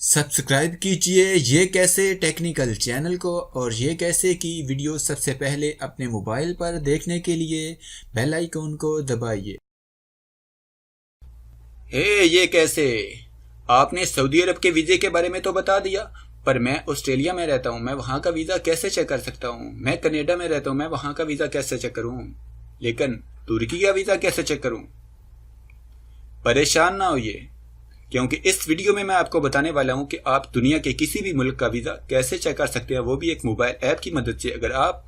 Subscribe कीजिए ये कैसे टेक्निकल चैनल को और ये कैसे की वीडियो सबसे पहले अपने मोबाइल पर देखने के लिए बेल आइकन को दबाइए। ये कैसे, आपने सऊदी अरब के वीज़े के बारे में तो बता दिया, पर मैं ऑस्ट्रेलिया में रहता हूँ, मैं वहाँ का वीज़ा कैसे चेक कर सकता हूँ। मैं कनाडा में रहता हूँ, मैं वहाँ का वीज़ा कैसे चेक करूँ, लेकिन तुर्की का वीज़ा कैसे चेक करूँ। परेशान ना होइए, क्योंकि इस वीडियो में मैं आपको बताने वाला हूं कि आप दुनिया के किसी भी मुल्क का वीज़ा कैसे चेक कर सकते हैं, वो भी एक मोबाइल ऐप की मदद से। अगर आप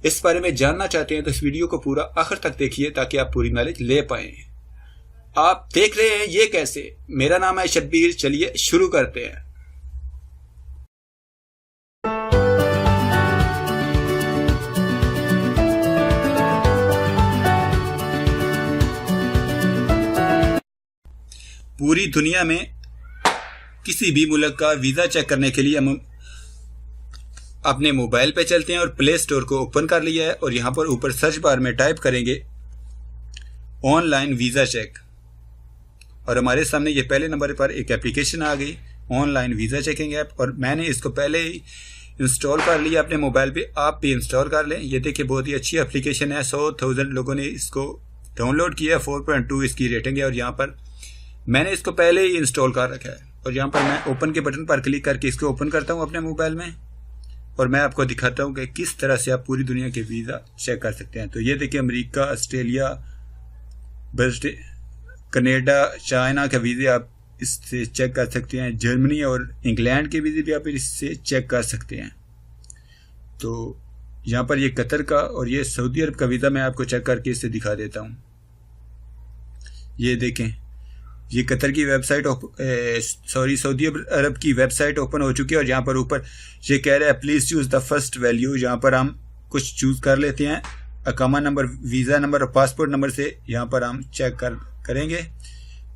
इस बारे में जानना चाहते हैं तो इस वीडियो को पूरा आखिर तक देखिए ताकि आप पूरी नॉलेज ले पाएं। आप देख रहे हैं ये कैसे, मेरा नाम है शब्बीर। चलिए शुरू करते हैं। पूरी दुनिया में किसी भी मुल्क का वीज़ा चेक करने के लिए हम अपने मोबाइल पे चलते हैं और प्ले स्टोर को ओपन कर लिया है और यहाँ पर ऊपर सर्च बार में टाइप करेंगे ऑनलाइन वीज़ा चेक, और हमारे सामने ये पहले नंबर पर एक एप्लीकेशन आ गई, ऑनलाइन वीज़ा चेकिंग ऐप, और मैंने इसको पहले ही इंस्टॉल कर लिया अपने मोबाइल पे। आप भी इंस्टॉल कर लें। ये देखिए बहुत ही अच्छी एप्लीकेशन है, 100,000 लोगों ने इसको डाउनलोड किया, 4.2 इसकी रेटिंग है, और यहाँ पर मैंने इसको पहले ही इंस्टॉल कर रखा है। और यहाँ पर मैं ओपन के बटन पर क्लिक करके इसको ओपन करता हूँ अपने मोबाइल में, और मैं आपको दिखाता हूँ कि किस तरह से आप पूरी दुनिया के वीज़ा चेक कर सकते हैं। तो ये देखिए अमेरिका, ऑस्ट्रेलिया, कनाडा, चाइना के वीज़े आप इससे चेक कर सकते हैं। जर्मनी और इंग्लैंड के वीज़े भी आप इससे चेक कर सकते हैं। तो यहाँ पर ये कतर का और ये सऊदी अरब का वीज़ा मैं आपको चेक करके इससे दिखा देता हूँ। ये देखें, ये कतर की वेबसाइट सऊदी अरब की वेबसाइट ओपन हो चुकी है, और यहाँ पर ऊपर ये कह रहा है please choose the first value. यहाँ पर हम कुछ चूज़ कर लेते हैं, अकामा नंबर, वीज़ा नंबर और पासपोर्ट नंबर से यहाँ पर हम चेक करेंगे।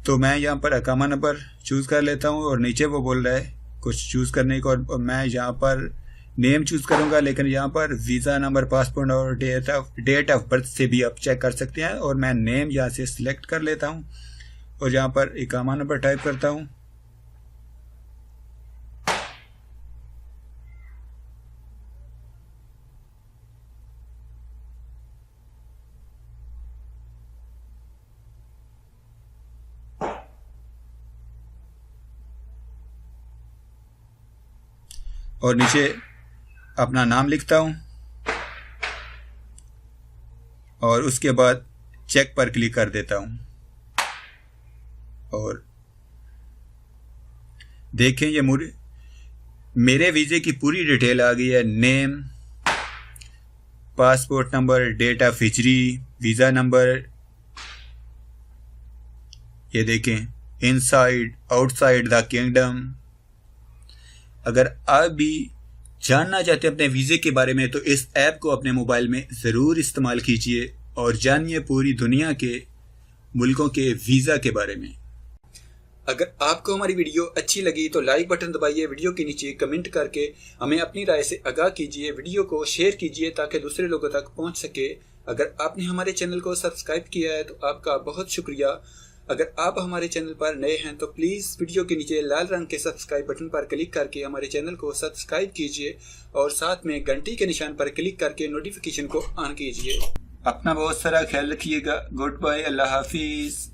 तो मैं यहाँ पर अकामा नंबर चूज़ कर लेता हूँ, और नीचे वो बोल रहा है कुछ चूज़ करने को, और मैं यहाँ पर नेम चूज़ करूँगा, लेकिन यहाँ पर वीज़ा नंबर, पासपोर्ट और डेट ऑफ बर्थ से भी आप चेक कर सकते हैं, और मैं नेम यहाँ से सिलेक्ट कर लेता हूँ और यहाँ पर इकामा नंबर टाइप करता हूँ। और नीचे अपना नाम लिखता हूँ, और उसके बाद चेक पर क्लिक कर देता हूँ। और देखें ये मेरे वीज़े की पूरी डिटेल आ गई है, name, passport number, date of हिजरी, वीज़ा नंबर। ये देखें इनसाइड, आउटसाइड द किंगडम। अगर आप भी जानना चाहते हैं अपने वीज़े के बारे में तो इस ऐप को अपने मोबाइल में ज़रूर इस्तेमाल कीजिए और जानिए पूरी दुनिया के मुल्कों के वीज़ा के बारे में। अगर आपको हमारी वीडियो अच्छी लगी तो लाइक बटन दबाइए, वीडियो के नीचे कमेंट करके हमें अपनी राय से आगाह कीजिए, वीडियो को शेयर कीजिए ताकि दूसरे लोगों तक पहुंच सके। अगर आपने हमारे चैनल को सब्सक्राइब किया है तो आपका बहुत शुक्रिया। अगर आप हमारे चैनल पर नए हैं तो प्लीज़ वीडियो के नीचे लाल रंग के सब्सक्राइब बटन पर क्लिक करके हमारे चैनल को सब्सक्राइब कीजिए, और साथ में घंटी के निशान पर क्लिक करके नोटिफिकेशन को ऑन कीजिए। अपना बहुत सारा ख्याल रखिएगा। गुड बाय, अल्लाह हाफिज़।